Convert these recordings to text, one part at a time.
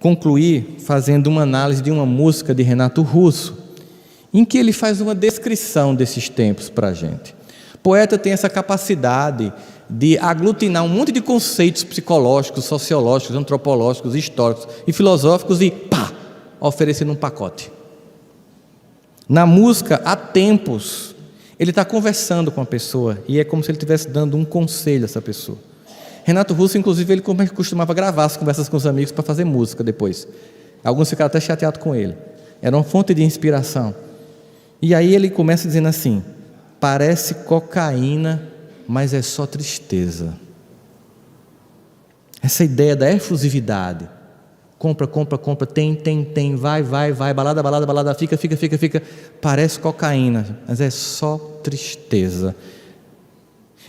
concluir fazendo uma análise de uma música de Renato Russo, em que ele faz uma descrição desses tempos para a gente. O poeta tem essa capacidade de aglutinar um monte de conceitos psicológicos, sociológicos, antropológicos, históricos e filosóficos e oferecer num pacote. Na música, há tempos, ele está conversando com a pessoa e é como se ele estivesse dando um conselho a essa pessoa. Renato Russo, inclusive, ele costumava gravar as conversas com os amigos para fazer música depois. Alguns ficaram até chateados com ele. Era uma fonte de inspiração. E aí ele começa dizendo assim: parece cocaína, mas é só tristeza. Essa ideia da efusividade. Compra, tem, vai, balada, fica. Parece cocaína, mas é só tristeza.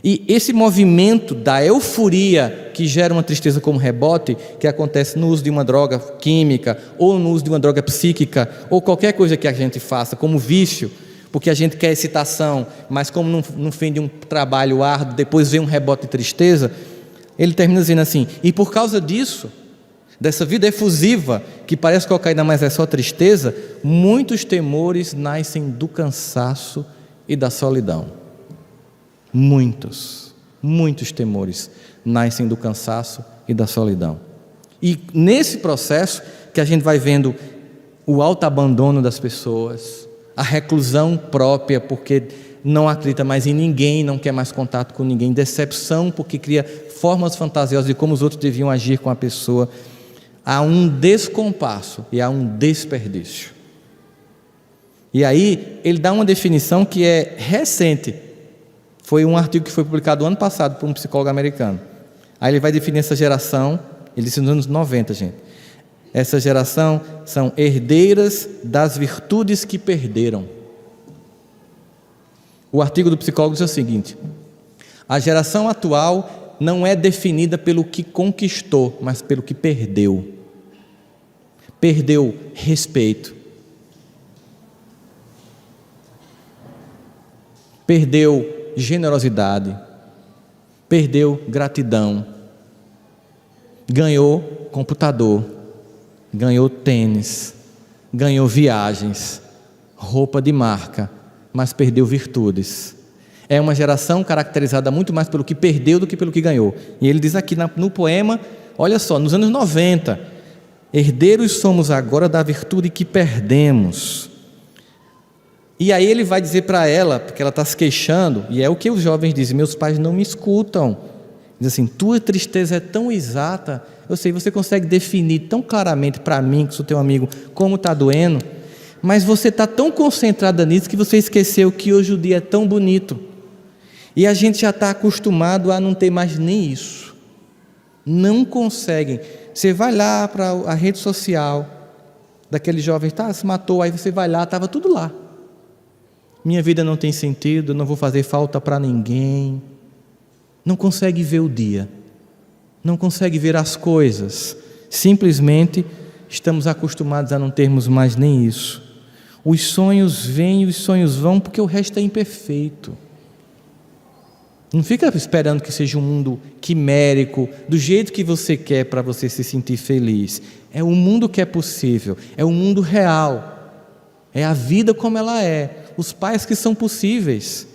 E esse movimento da euforia que gera uma tristeza como rebote, que acontece no uso de uma droga química, ou no uso de uma droga psíquica, ou qualquer coisa que a gente faça como vício, porque a gente quer excitação, mas como no fim de um trabalho árduo, depois vem um rebote de tristeza, ele termina dizendo assim: e por causa disso, dessa vida efusiva, que parece cocaína, mas é só tristeza, muitos temores nascem do cansaço e da solidão. Muitos temores nascem do cansaço e da solidão. E nesse processo que a gente vai vendo o autoabandono das pessoas, a reclusão própria, porque não acredita mais em ninguém, não quer mais contato com ninguém, decepção porque cria formas fantasiosas de como os outros deviam agir com a pessoa, há um descompasso e há um desperdício. E aí ele dá uma definição que é recente. Foi um artigo que foi publicado ano passado por um psicólogo americano. Aí ele vai definir essa geração, ele disse nos anos 90, gente. Essa geração são herdeiras das virtudes que perderam. O artigo do psicólogo diz o seguinte: a geração atual não é definida pelo que conquistou, mas pelo que perdeu. Perdeu respeito. Perdeu generosidade, perdeu gratidão, ganhou computador, ganhou tênis, ganhou viagens, roupa de marca, mas perdeu virtudes. É uma geração caracterizada muito mais pelo que perdeu do que pelo que ganhou. E ele diz aqui no poema, olha só, nos anos 90, herdeiros somos agora da virtude que perdemos. E aí ele vai dizer para ela, porque ela está se queixando, e é o que os jovens dizem: meus pais não me escutam. Diz assim: tua tristeza é tão exata, eu sei, você consegue definir tão claramente para mim, que sou teu amigo, como está doendo, mas você está tão concentrada nisso que você esqueceu que hoje o dia é tão bonito. E a gente já está acostumado a não ter mais nem isso. Não conseguem. Você vai lá para a rede social daquele jovem, se matou, aí você vai lá, estava tudo lá. Minha vida não tem sentido, não vou fazer falta para ninguém. Não consegue ver o dia, não consegue ver as coisas. Simplesmente estamos acostumados a não termos mais nem isso. Os sonhos vêm e os sonhos vão, porque o resto é imperfeito. Não fica esperando que seja um mundo quimérico, do jeito que você quer para você se sentir feliz. É o mundo que é possível, é o mundo real. É a vida como ela é, os pais que são possíveis,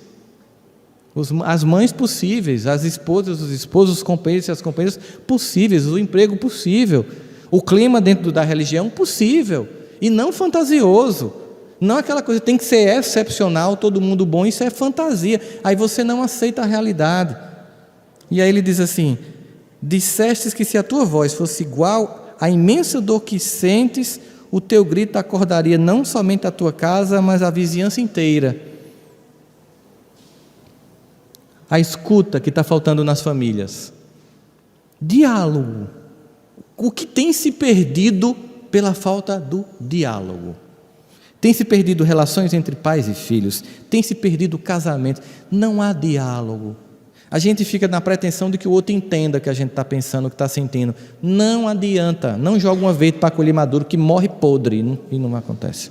as mães possíveis, as esposas, os esposos, os companheiros e as companheiras possíveis, o emprego possível, o clima dentro da religião possível, e não fantasioso, não aquela coisa tem que ser excepcional, todo mundo bom, isso é fantasia, aí você não aceita a realidade. E aí ele diz assim: dissestes que se a tua voz fosse igual à imensa dor que sentes, o teu grito acordaria não somente a tua casa, mas a vizinhança inteira. A escuta que está faltando nas famílias. Diálogo. O que tem se perdido pela falta do diálogo? Tem se perdido relações entre pais e filhos, tem se perdido casamento, não há diálogo. A gente fica na pretensão de que o outro entenda o que a gente está pensando, o que está sentindo. Não adianta, não joga uma vez para colher maduro que morre podre, e não acontece.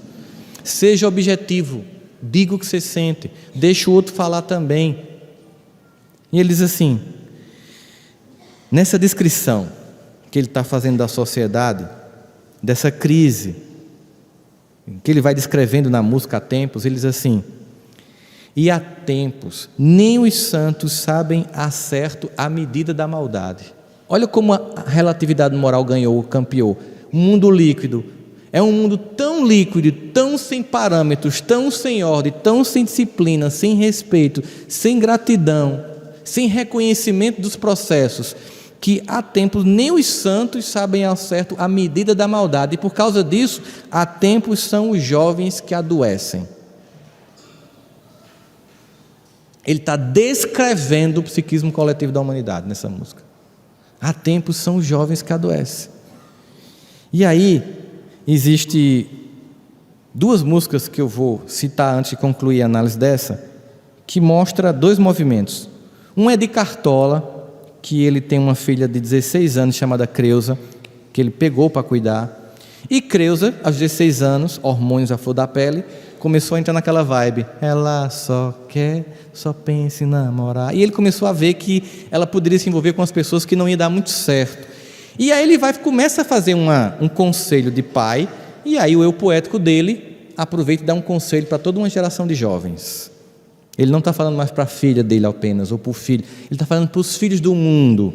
Seja objetivo, diga o que você sente, deixa o outro falar também. E ele diz assim, nessa descrição que ele está fazendo da sociedade, dessa crise, que ele vai descrevendo na música Há Tempos. Ele diz assim: e há tempos, nem os santos sabem a certo a medida da maldade. Olha como a relatividade moral campeou. Um mundo líquido, é um mundo tão líquido, tão sem parâmetros, tão sem ordem, tão sem disciplina, sem respeito, sem gratidão, sem reconhecimento dos processos, que há tempos nem os santos sabem ao certo a medida da maldade, e por causa disso, há tempos são os jovens que adoecem. Ele está descrevendo o psiquismo coletivo da humanidade nessa música. Há tempos são os jovens que adoecem. E aí, existe duas músicas que eu vou citar antes de concluir a análise dessa, que mostra dois movimentos. Um é de Cartola, que ele tem uma filha de 16 anos chamada Creusa, que ele pegou para cuidar. E Creusa, aos 16 anos, hormônios à flor da pele, começou a entrar naquela vibe. Ela só pensa em namorar. E ele começou a ver que ela poderia se envolver com as pessoas que não ia dar muito certo. E aí ele começa a fazer um conselho de pai, e aí o eu poético dele aproveita e dá um conselho para toda uma geração de jovens. Ele não está falando mais para a filha dele apenas, ou para o filho, ele está falando para os filhos do mundo.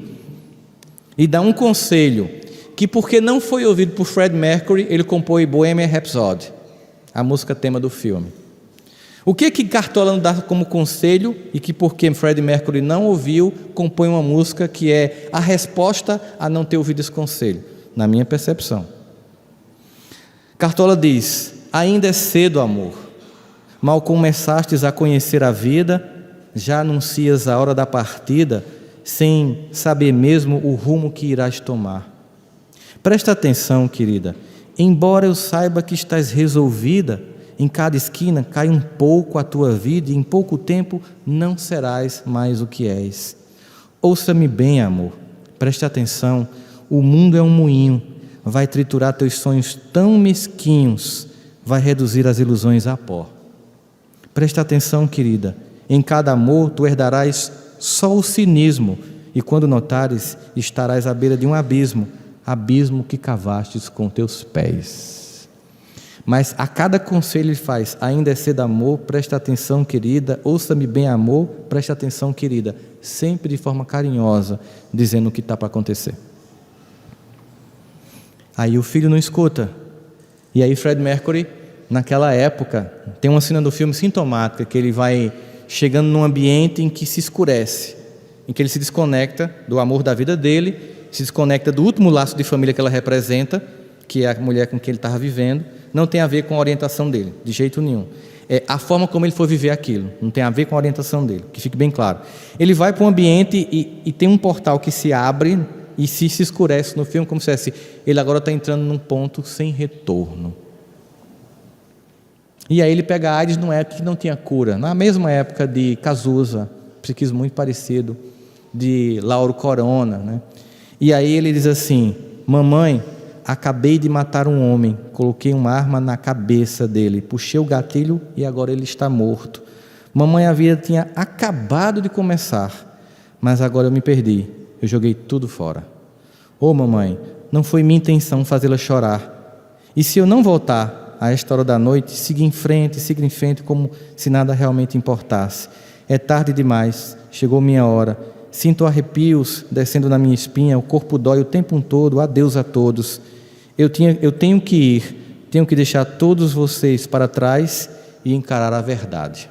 E dá um conselho, que porque não foi ouvido por Fred Mercury, ele compôs Bohemian Rhapsody, a música tema do filme. O que Cartola dá como conselho, e que porque Fred Mercury não ouviu, compõe uma música que é a resposta a não ter ouvido esse conselho, na minha percepção. Cartola diz: ainda é cedo, amor, mal começastes a conhecer a vida, já anuncias a hora da partida, sem saber mesmo o rumo que irás tomar. Presta atenção, querida, embora eu saiba que estás resolvida, em cada esquina cai um pouco a tua vida, e em pouco tempo não serás mais o que és. Ouça-me bem, amor, preste atenção, o mundo é um moinho, vai triturar teus sonhos tão mesquinhos, vai reduzir as ilusões a pó. Presta atenção, querida, em cada amor tu herdarás só o cinismo, e quando notares, estarás à beira de um abismo que cavastes com teus pés. Mas a cada conselho ele faz: ainda é cedo, amor, presta atenção, querida, ouça-me bem, amor, presta atenção, querida, sempre de forma carinhosa, dizendo o que está para acontecer. Aí o filho não escuta, e aí Fred Mercury, naquela época, tem uma cena do filme sintomática, que ele vai chegando num ambiente em que se escurece, em que ele se desconecta do amor da vida dele, se desconecta do último laço de família que ela representa, que é a mulher com quem ele estava vivendo. Não tem a ver com a orientação dele, de jeito nenhum. É a forma como ele foi viver aquilo, não tem a ver com a orientação dele, que fique bem claro. Ele vai para um ambiente e tem um portal que se abre e se escurece no filme, como se fosse, ele agora está entrando num ponto sem retorno. E aí ele pega a AIDS numa época que não tinha cura, na mesma época de Cazuza, psiquismo muito parecido, de Lauro Corona, né? E aí ele diz assim: mamãe, acabei de matar um homem, coloquei uma arma na cabeça dele, puxei o gatilho e agora ele está morto. Mamãe, a vida tinha acabado de começar, mas agora eu me perdi, eu joguei tudo fora. Ô mamãe, não foi minha intenção fazê-la chorar. E se eu não voltar a esta hora da noite, siga em frente, como se nada realmente importasse. É tarde demais, chegou minha hora, sinto arrepios descendo na minha espinha, o corpo dói o tempo todo, adeus a todos. Eu tenho que ir, tenho que deixar todos vocês para trás e encarar a verdade.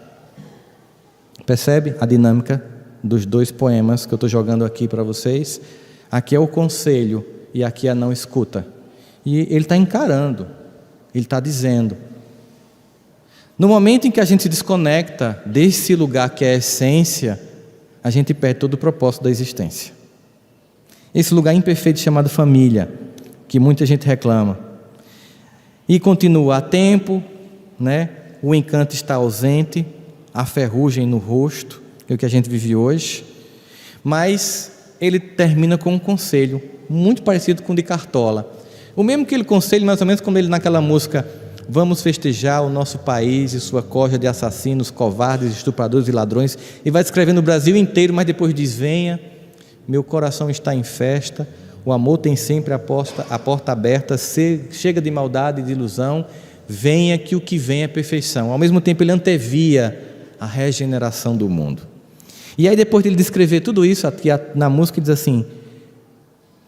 Percebe a dinâmica dos dois poemas que eu estou jogando aqui para vocês? Aqui é o conselho e aqui é a não escuta. E ele está encarando, ele está dizendo. No momento em que a gente se desconecta desse lugar que é a essência, a gente perde todo o propósito da existência. Esse lugar imperfeito chamado família, que muita gente reclama. E continua a tempo, né? O encanto está ausente, a ferrugem no rosto, é o que a gente vive hoje. Mas ele termina com um conselho muito parecido com o de Cartola. O mesmo que ele conselha, mais ou menos, quando ele naquela música: vamos festejar o nosso país e sua corja de assassinos, covardes, estupradores e ladrões, e vai descrevendo o Brasil inteiro, mas depois diz: venha, meu coração está em festa, O amor tem sempre a porta aberta, chega de maldade e de ilusão, venha que o que vem é perfeição. Ao mesmo tempo ele antevia a regeneração do mundo. E aí depois de ele descrever tudo isso, aqui na música ele diz assim,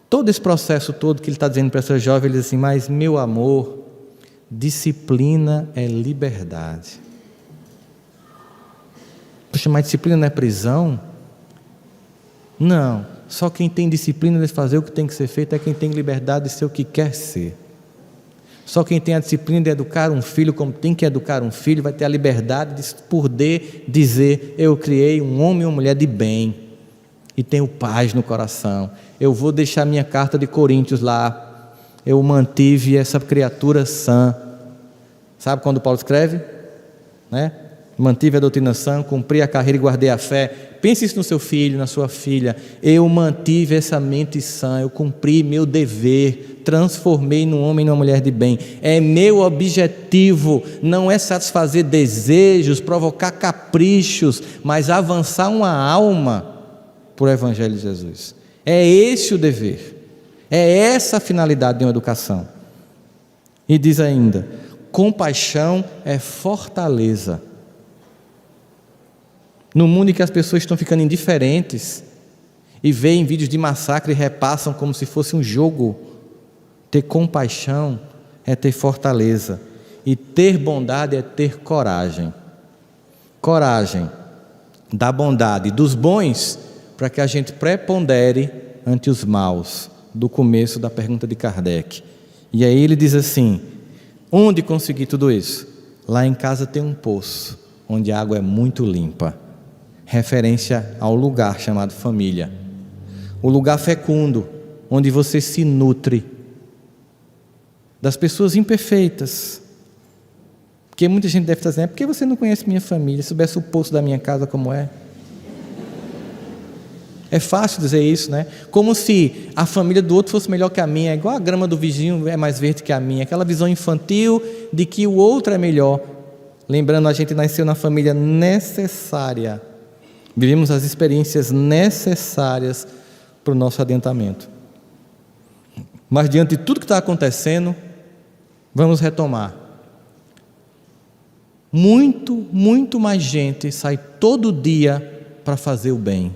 todo esse processo todo que ele está dizendo para essa jovem, ele diz assim, mas meu amor, disciplina é liberdade. Poxa, mas disciplina não é prisão? Não, só quem tem disciplina de fazer o que tem que ser feito é quem tem liberdade de ser o que quer ser. Só quem tem a disciplina de educar um filho como tem que educar um filho vai ter a liberdade de poder dizer, eu criei um homem e uma mulher de bem e tenho paz no coração. Eu vou deixar minha carta de Coríntios lá, eu mantive essa criatura sã. Sabe quando Paulo escreve? Né? Mantive a doutrina sã, cumpri a carreira e guardei a fé. Pense isso no seu filho, na sua filha. Eu mantive essa mente sã, eu cumpri meu dever, transformei num homem e numa mulher de bem. É meu objetivo, não é satisfazer desejos, provocar caprichos, mas avançar uma alma por o Evangelho de Jesus. É esse o dever, é essa a finalidade de uma educação. E diz ainda, compaixão é fortaleza. No mundo em que as pessoas estão ficando indiferentes e veem vídeos de massacre e repassam como se fosse um jogo, ter compaixão é ter fortaleza, e ter bondade é ter coragem. Coragem da bondade dos bons, para que a gente prepondere ante os maus, do começo da pergunta de Kardec. E aí ele diz assim, onde conseguir tudo isso? Lá em casa tem um poço, onde a água é muito limpa. Referência ao lugar chamado família, o lugar fecundo, onde você se nutre das pessoas imperfeitas, porque muita gente deve estar dizendo, por que você não conhece minha família, se soubesse o poço da minha casa como é? É fácil dizer isso, né? Como se a família do outro fosse melhor que a minha, igual a grama do vizinho é mais verde que a minha, aquela visão infantil de que o outro é melhor. Lembrando, a gente nasceu na família necessária, vivemos as experiências necessárias para o nosso adiantamento. Mas diante de tudo que está acontecendo, vamos retomar. Muito mais gente sai todo dia para fazer o bem.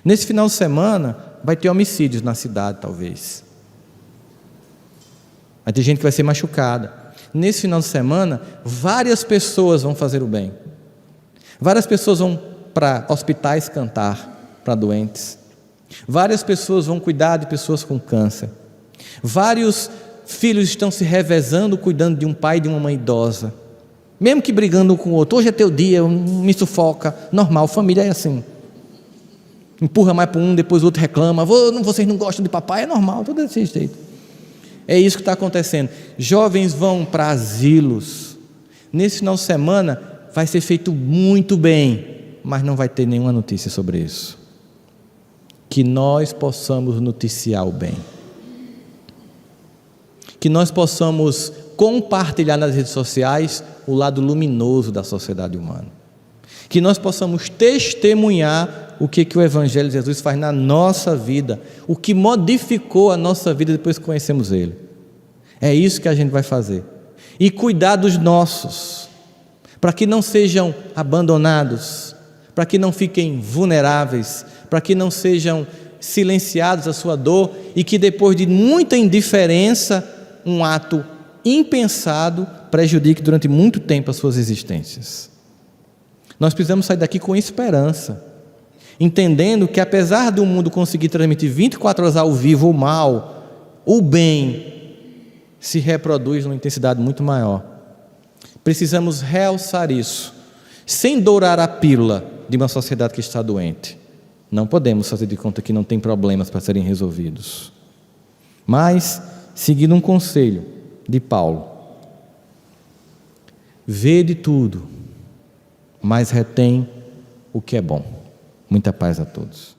Nesse final de semana, vai ter homicídios na cidade, talvez. Vai ter gente que vai ser machucada. Nesse final de semana, várias pessoas vão fazer o bem. Várias pessoas vão para hospitais cantar para doentes. Várias pessoas vão cuidar de pessoas com câncer. Vários filhos estão se revezando cuidando de um pai e de uma mãe idosa. Mesmo que brigando um com o outro. Hoje é teu dia, me sufoca. Normal, família é assim. Empurra mais para um, depois o outro reclama. Vocês não gostam de papai? É normal, tudo desse jeito. É isso que está acontecendo. Jovens vão para asilos. Nesse final de semana vai ser feito muito bem, mas não vai ter nenhuma notícia sobre isso. Que nós possamos noticiar o bem. Que nós possamos compartilhar nas redes sociais o lado luminoso da sociedade humana. Que nós possamos testemunhar o que o Evangelho de Jesus faz na nossa vida, o que modificou a nossa vida depois que conhecemos Ele. É isso que a gente vai fazer. E cuidar dos nossos, para que não sejam abandonados, para que não fiquem vulneráveis, para que não sejam silenciados a sua dor e que depois de muita indiferença, um ato impensado prejudique durante muito tempo as suas existências. Nós precisamos sair daqui com esperança, entendendo que apesar do mundo conseguir transmitir 24 horas ao vivo o mal, o bem se reproduz numa intensidade muito maior. Precisamos realçar isso, sem dourar a pílula de uma sociedade que está doente. Não podemos fazer de conta que não tem problemas para serem resolvidos. Mas, seguindo um conselho de Paulo, vê de tudo, mas retém o que é bom. Muita paz a todos.